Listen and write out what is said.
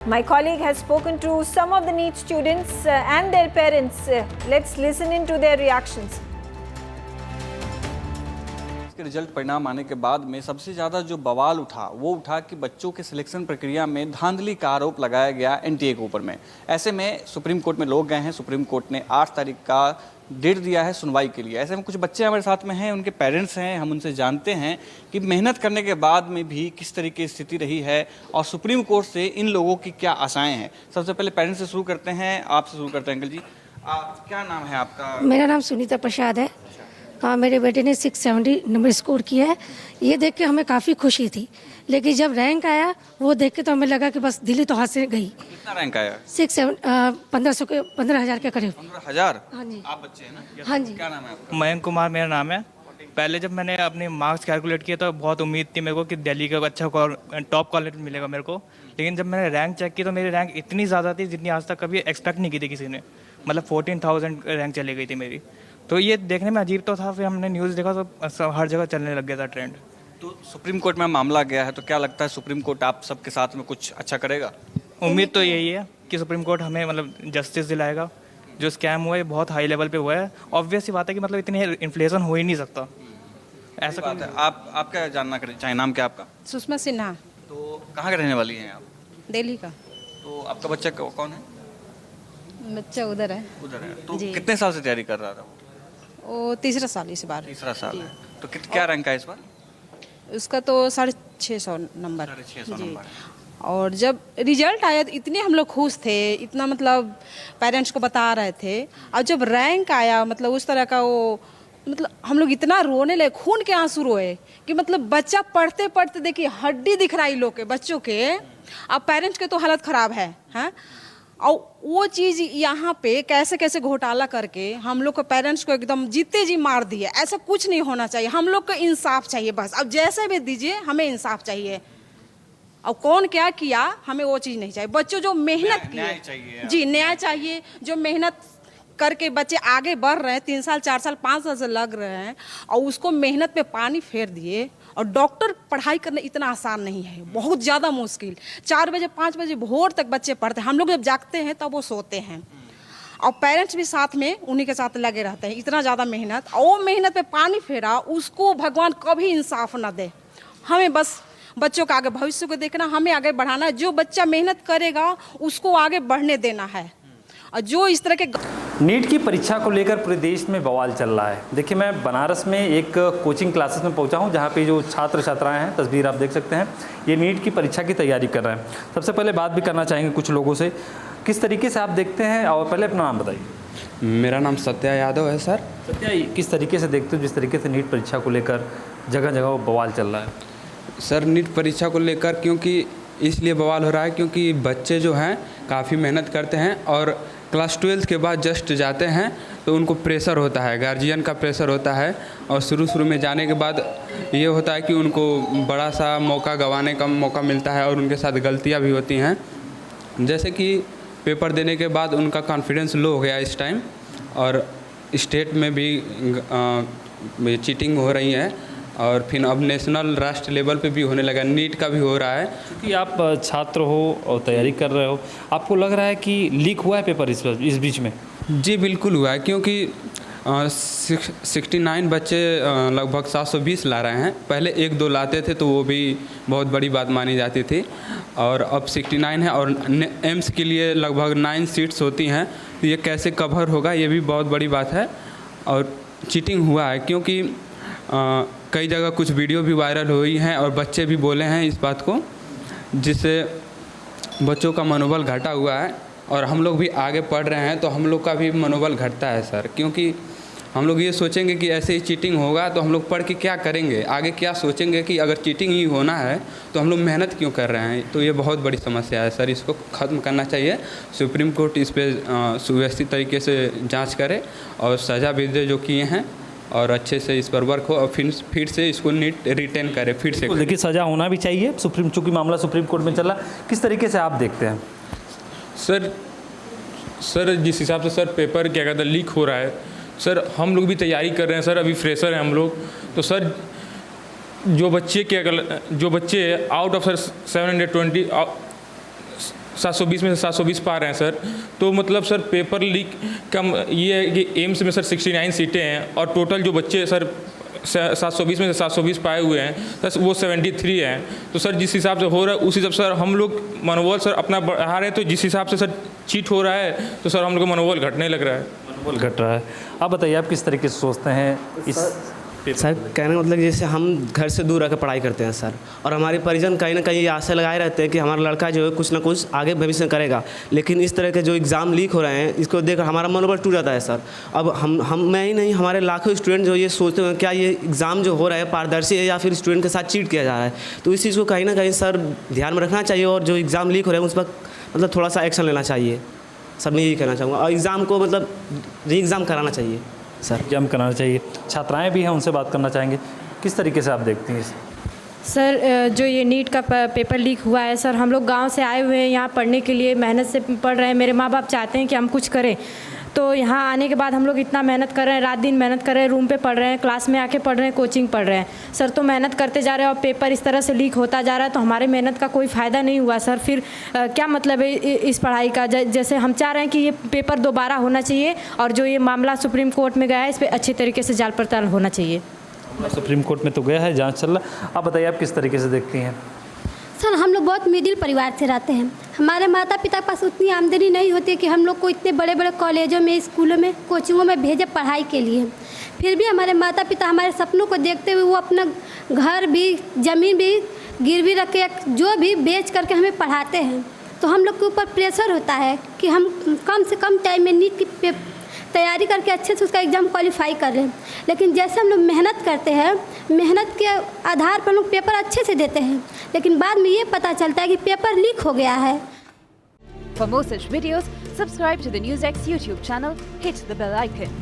My colleague has spoken to some of the NEET students and their parents. Let's listen into their reactions. इसके result परिणाम आने के बाद में सबसे ज़्यादा जो बवाल उठा वो उठा कि बच्चों के सिलेक्शन प्रक्रिया में धांधली का आरोप लगाया गया एनटीए के ऊपर में। ऐसे में सुप्रीम कोर्ट में लोग गए हैं। सुप्रीम कोर्ट ने 8 तारीख का डेट दिया है सुनवाई के लिए। ऐसे में कुछ बच्चे हमारे साथ में हैं, उनके पेरेंट्स हैं, हम उनसे जानते हैं कि मेहनत करने के बाद में भी किस तरीके की स्थिति रही है और सुप्रीम कोर्ट से इन लोगों की क्या आशाएं हैं। सबसे पहले पेरेंट्स से शुरू करते हैं, आपसे शुरू करते हैं। अंकल जी, क्या नाम है आपका? मेरा नाम सुनीता प्रसाद है। हाँ, मेरे बेटे ने 670 नंबर स्कोर किया है। ये देख के हमें काफ़ी खुशी थी, लेकिन जब रैंक आया वो देख के तो हमें लगा कि बस दिल्ली तो हाथ से गई। कितना रैंक आया? 15,000 के करीब। 15,000? हाँ जी। आप बच्चे हैं ना? हाँ जी। क्या नाम है आपका? मयंक कुमार मेरा नाम है। पहले जब मैंने अपने मार्क्स कैलकुलेट किए तो बहुत उम्मीद थी मेरे को कि दिल्ली का अच्छा टॉप कॉलेज मिलेगा मेरे को, लेकिन जब मैंने रैंक चेक की तो मेरी रैंक इतनी ज़्यादा थी जितनी आज तक कभी एक्सपेक्ट नहीं की थी किसी ने। मतलब 14,000 रैंक चली गई थी मेरी। तो ये देखने में अजीब तो था, फिर हमने न्यूज़ देखा तो हर जगह चलने लग गया था ट्रेंड। तो सुप्रीम कोर्ट में मामला गया है, तो क्या लगता है सुप्रीम कोर्ट आप सबके साथ में कुछ अच्छा करेगा? उम्मीद तो यही है कि सुप्रीम कोर्ट हमें मतलब जस्टिस दिलाएगा। जो स्कैम हुआ है बहुत हाई लेवल पे हुआ है। ऑब्वियस सी बात है कि मतलब इतनी इन्फ्लेशन हो ही नहीं सकता। ऐसा बात है। आप क्या जानना चाहें? नाम क्या आपका? सुषमा सिन्हा। तो कहाँ के रहने वाली हैं आप? दिल्ली का। तो आपका बच्चा कौन है? बच्चा उधर है। उधर है। तो जी। कितने साल से तैयारी कर रहा था? वो तीसरा साल इस बार। तीसरा साल है। तो क्या रैंक है इस बार? उसका तो 650 नंबर। 650 जी। नंबर। और जब रिजल्ट आया तो इतने हम लोग खुश थे, इतना मतलब पेरेंट्स को बता रहे थे। और जब रैंक आया मतलब उस तरह का वो मतलब हम लोग इतना रोने लगे, खून के आंसू रोए कि मतलब बच्चा पढ़ते पढ़ते देखिए हड्डी दिख रहा है लोग के बच्चों के। अब पेरेंट्स के तो हालत खराब है, हैं? और वो चीज़ यहाँ पे कैसे कैसे घोटाला करके हम लोग को पेरेंट्स को एकदम जीते जी मार दिए। ऐसा कुछ नहीं होना चाहिए। हम लोग को इंसाफ चाहिए बस। अब जैसे भी दीजिए, हमें इंसाफ चाहिए। और कौन क्या किया हमें वो चीज़ नहीं चाहिए। बच्चों जो मेहनत किए, जी न्याय चाहिए। जो मेहनत करके बच्चे आगे बढ़ रहे हैं, 3 साल 4 साल 5 साल से लग रहे हैं और उसको मेहनत पे पानी फेर दिए। और डॉक्टर पढ़ाई करना इतना आसान नहीं है, बहुत ज़्यादा मुश्किल। 4 बजे 5 बजे भोर तक बच्चे पढ़ते हैं। हम लोग जब जागते हैं तब वो सोते हैं। और पेरेंट्स भी साथ में उन्हीं के साथ लगे रहते हैं। इतना ज़्यादा मेहनत और वो मेहनत पे पानी फेरा, उसको भगवान कभी इंसाफ ना दे। हमें बस बच्चों का आगे भविष्य को देखना, हमें आगे बढ़ाना है। जो बच्चा मेहनत करेगा उसको आगे बढ़ने देना है। और जो इस तरह के नीट की परीक्षा को लेकर पूरे देश में बवाल चल रहा है। देखिए, मैं बनारस में एक कोचिंग क्लासेस में पहुंचा हूं, जहां पे जो छात्र छात्राएं हैं, तस्वीर आप देख सकते हैं, ये नीट की परीक्षा की तैयारी कर रहे हैं। सबसे पहले बात भी करना चाहेंगे कुछ लोगों से, किस तरीके से आप देखते हैं, और पहले अपना नाम बताइए। मेरा नाम सत्या यादव है सर। सत्या, किस तरीके से देखते हो जिस तरीके से नीट परीक्षा को लेकर जगह जगह वो बवाल चल रहा है? सर, नीट परीक्षा को लेकर क्योंकि इसलिए बवाल हो रहा है क्योंकि बच्चे जो हैं काफ़ी मेहनत करते हैं और क्लास 12 के बाद जस्ट जाते हैं तो उनको प्रेशर होता है, गार्जियन का प्रेशर होता है। और शुरू में जाने के बाद ये होता है कि उनको बड़ा सा मौका गंवाने का मौका मिलता है और उनके साथ गलतियां भी होती हैं। जैसे कि पेपर देने के बाद उनका कॉन्फिडेंस लो हो गया इस टाइम, और स्टेट में भी चीटिंग हो रही है और फिर अब नेशनल राष्ट्रीय लेवल पे भी होने लगा। नीट का भी हो रहा है। क्योंकि आप छात्र हो और तैयारी कर रहे हो, आपको लग रहा है कि लीक हुआ है पेपर इस बीच में? जी बिल्कुल हुआ है, क्योंकि 69 बच्चे लगभग 720 ला रहे हैं। पहले 1-2 लाते थे तो वो भी बहुत बड़ी बात मानी जाती थी, और अब 69 है। और एम्स के लिए लगभग 9 सीट्स होती हैं, तो ये कैसे कवर होगा, ये भी बहुत बड़ी बात है। और चीटिंग हुआ है क्योंकि कई जगह कुछ वीडियो भी वायरल हुई हैं और बच्चे भी बोले हैं इस बात को, जिससे बच्चों का मनोबल घटा हुआ है। और हम लोग भी आगे पढ़ रहे हैं तो हम लोग का भी मनोबल घटता है सर, क्योंकि हम लोग ये सोचेंगे कि ऐसे ही चीटिंग होगा तो हम लोग पढ़ के क्या करेंगे, आगे क्या सोचेंगे कि अगर चीटिंग ही होना है तो हम लोग मेहनत क्यों कर रहे हैं। तो ये बहुत बड़ी समस्या है सर, इसको ख़त्म करना चाहिए। सुप्रीम कोर्ट इस पर सुव्यवस्थित तरीके से जाँच करे और सज़ा भी दे जो किए हैं, और अच्छे से इस पर वर्क हो और फिर से इसको नीट रिटेन करे फिर से। देखिए, सज़ा होना भी चाहिए। चूँकि मामला सुप्रीम कोर्ट में चल रहा है, किस तरीके से आप देखते हैं? सर जिस हिसाब से सर पेपर क्या कहता है लीक हो रहा है सर, हम लोग भी तैयारी कर रहे हैं सर, अभी फ्रेशर हैं हम लोग। तो सर जो बच्चे आउट ऑफ सर 720 में से 720 पा रहे हैं सर। तो मतलब सर पेपर लीक कम ये है कि एम्स में सर 69 सीटें हैं और टोटल जो बच्चे सर 720 में से 720 पाए हुए हैं बस वो 73 हैं। तो सर जिस हिसाब से हो रहा है उस हिसाब से सर हम लोग मनोबल सर अपना बढ़ा रहे हैं, तो जिस हिसाब से सर चीट हो रहा है तो सर हम लोग का मनोबल घटने लग रहा है। मनोबल घट रहा है। आप बताइए आप किस तरीके से सोचते हैं इस सर कहने का मतलब जैसे हम घर से दूर रहकर पढ़ाई करते हैं सर, और हमारे परिजन कहीं ना कहीं ये आशा लगाए रहते हैं कि हमारा लड़का जो है कुछ ना कुछ आगे भविष्य में करेगा, लेकिन इस तरह के जो एग्ज़ाम लीक हो रहे हैं इसको देखकर हमारा मनोबल टूट जाता है सर। अब हम मैं ही नहीं, हमारे लाखों स्टूडेंट जो ये सोचते हैं क्या ये एग्ज़ाम जो हो रहा है पारदर्शी है या फिर स्टूडेंट के साथ चीट किया जा रहा है। तो इस चीज़ को कहीं ना कहीं सर ध्यान में रखना चाहिए और जो एग्ज़ाम लीक हो रहे हैं उस पर मतलब थोड़ा सा एक्शन लेना चाहिए सर, मैं यही कहना चाहूँगा। और एग्ज़ाम को मतलब री एग्ज़ाम कराना चाहिए सर, एग्जाम कराना चाहिए। छात्राएं भी हैं, उनसे बात करना चाहेंगे, किस तरीके से आप देखती हैं इसे? सर जो ये नीट का पेपर लीक हुआ है सर, हम लोग गांव से आए हुए हैं यहाँ पढ़ने के लिए, मेहनत से पढ़ रहे हैं। मेरे माँ बाप चाहते हैं कि हम कुछ करें, तो यहाँ आने के बाद हम लोग इतना मेहनत कर रहे हैं, रात दिन मेहनत कर रहे हैं, रूम पे पढ़ रहे हैं, क्लास में आके पढ़ रहे हैं, कोचिंग पढ़ रहे हैं सर। तो मेहनत करते जा रहे हैं और पेपर इस तरह से लीक होता जा रहा है, तो हमारे मेहनत का कोई फ़ायदा नहीं हुआ सर। फिर क्या मतलब है इस पढ़ाई का? जैसे हम चाह रहे हैं कि ये पेपर दोबारा होना चाहिए और जो ये मामला सुप्रीम कोर्ट में गया है इस पर अच्छी तरीके से जांच पड़ताल होना चाहिए। सुप्रीम कोर्ट में तो गया है, जांच चल रहा है। आप बताइए आप किस तरीके से देखती हैं? सर हम लोग बहुत मिडिल परिवार से रहते हैं, हमारे माता पिता के पास उतनी आमदनी नहीं होती कि हम लोग को इतने बड़े बड़े कॉलेजों में, स्कूलों में, कोचिंगों में भेजे पढ़ाई के लिए। फिर भी हमारे माता पिता हमारे सपनों को देखते हुए वो अपना घर भी, ज़मीन भी गिरवी रख के जो भी बेच करके हमें पढ़ाते हैं। तो हम लोग के ऊपर प्रेशर होता है कि हम कम से कम टाइम में नीट की तैयारी करके अच्छे से उसका एग्ज़ाम क्वालिफाई कर लें। लेकिन जैसे हम लोग मेहनत करते हैं, मेहनत के आधार पर हम लोग पेपर अच्छे से देते हैं, लेकिन बाद में ये पता चलता है कि पेपर लीक हो गया है। For more such videos, subscribe to the NewsX YouTube channel, hit the bell icon.